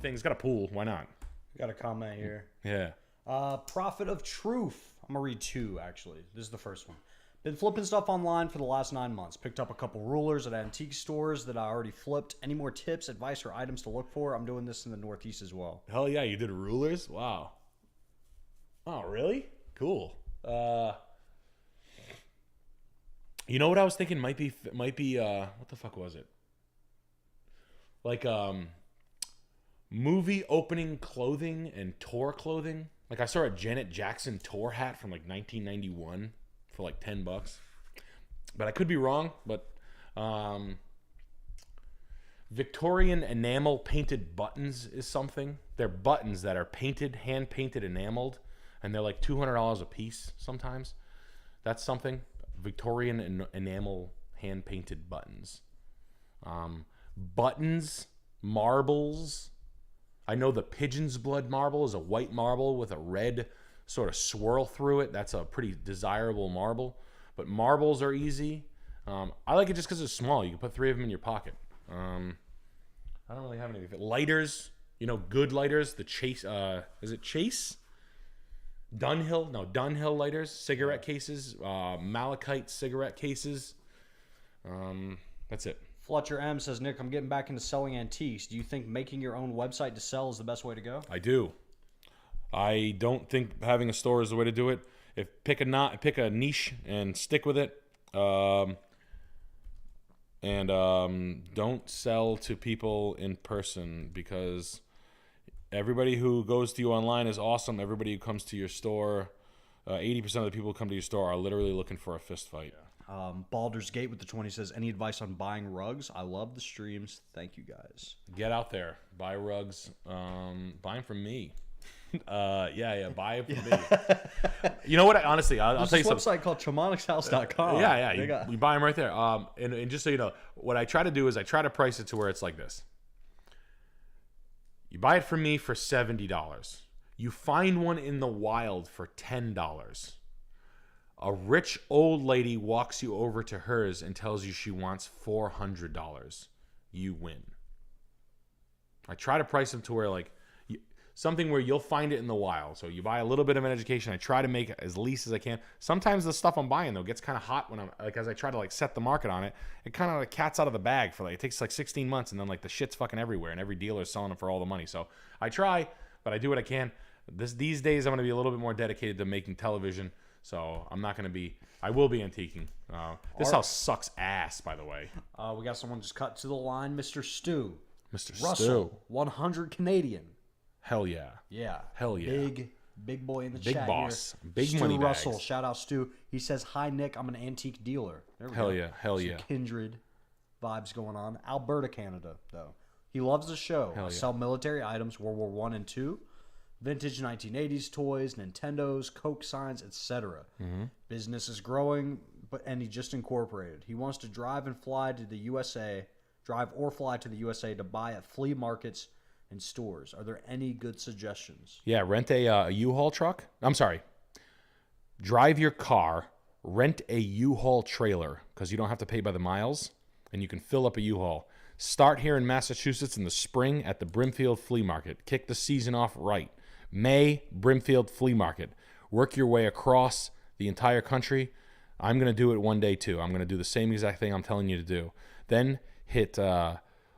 thing. It's got a pool. Why not? Got a comment here. Yeah. Prophet of Truth. I'm going to read 2, actually. This is the first one. Been flipping stuff online for the last 9 months. Picked up a couple rulers at antique stores that I already flipped. Any more tips, advice, or items to look for? I'm doing this in the Northeast as well. Hell yeah, you did rulers? Wow. Oh, really? Cool. You know what I was thinking might be what the fuck was it? Like movie opening clothing and tour clothing. Like I saw a Janet Jackson tour hat from like 1991 for like $10. But I could be wrong, but Victorian enamel painted buttons is something. They're buttons that are painted, hand painted, enameled, and they're like $200 a piece sometimes. That's something. Victorian enamel hand painted buttons. Buttons, marbles. I know the pigeon's blood marble is a white marble with a red sort of swirl through it. That's a pretty desirable marble. But marbles are easy. I like it just because it's small. You can put 3 of them in your pocket. I don't really have any. Lighters, you know, good lighters. The Chase, is it Chase? Dunhill lighters, cigarette cases, malachite cigarette cases. That's it. Fletcher M says, Nick, I'm getting back into selling antiques. Do you think making your own website to sell is the best way to go? I do. I don't think having a store is the way to do it. Pick a niche and stick with it. Don't sell to people in person, because everybody who goes to you online is awesome. Everybody who comes to your store, 80% of the people who come to your store are literally looking for a fist fight. Yeah. Baldur's Gate with the 20 says, any advice on buying rugs? I love the streams. Thank you guys. Get out there. Buy rugs. Buy them from me. Buy them from me. You know what? Honestly, I'll tell you something. There's a website called chomonicshouse.com. Yeah. You buy them right there. And just so you know, what I try to do is I try to price it to where it's like this. You buy it from me for $70. You find one in the wild for $10. A rich old lady walks you over to hers and tells you she wants $400. You win. I try to price them to where something where you'll find it in the wild. So you buy a little bit of an education. I try to make it as least as I can. Sometimes the stuff I'm buying though gets kind of hot when as I try to set the market on it. It kind of cat's out of the bag for it takes 16 months, and then the shit's fucking everywhere, and every dealer is selling them for all the money. So I try, but I do what I can. These days I'm going to be a little bit more dedicated to making television. So I'm not going to be. I will be antiquing. This house sucks ass, by the way. We got someone just cut to the line, Mr. Stu. Mr. Russell, Stu. 100 Canadian. Hell yeah. Yeah. Hell yeah. Big boy in the big chat boss. here. Big Stu money bags. Russell, shout out Stu. He says, hi Nick, I'm an antique dealer. There we Hell go. yeah. Hell Some yeah. kindred vibes going on. Alberta, Canada, though. He loves the show. Hell I yeah. sell military items, World War I and II, vintage 1980s toys, Nintendos, Coke signs, etc. Mm-hmm. Business is growing, and he just incorporated. He wants to drive or fly to the USA to buy at flea markets and stores. Are there any good suggestions? Yeah, rent a U-Haul truck. I'm sorry. Drive your car, rent a U-Haul trailer, because you don't have to pay by the miles, and you can fill up a U-Haul. Start here in Massachusetts in the spring at the Brimfield Flea Market. Kick the season off right. May, Brimfield Flea Market. Work your way across the entire country. I'm going to do it one day too. I'm going to do the same exact thing I'm telling you to do. Then hit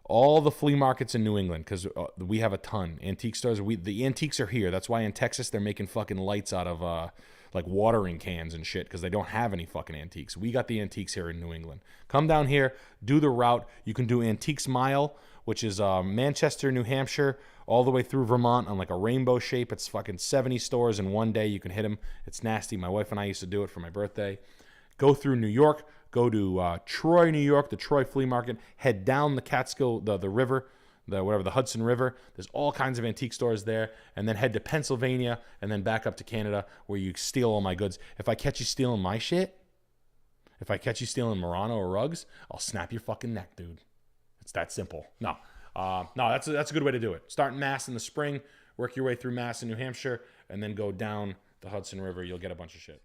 all the flea markets in New England, because we have a ton. Antique stores. The antiques are here. That's why in Texas they're making fucking lights out of watering cans and shit, because they don't have any fucking antiques. We got the antiques here in New England. Come down here, do the route. You can do Antiques Mile, which is Manchester, New Hampshire, all the way through Vermont on a rainbow shape. It's fucking 70 stores in one day. You can hit them. It's nasty. My wife and I used to do it for my birthday. Go through New York. Go to Troy, New York, the Troy Flea Market. Head down the Catskill, the river, the Hudson River. There's all kinds of antique stores there. And then head to Pennsylvania and then back up to Canada, where you steal all my goods. If I catch you stealing my shit, if I catch you stealing Murano or rugs, I'll snap your fucking neck, dude. It's that simple. No, that's a good way to do it. Start in Mass in the spring, work your way through Mass in New Hampshire, and then go down the Hudson River. You'll get a bunch of shit.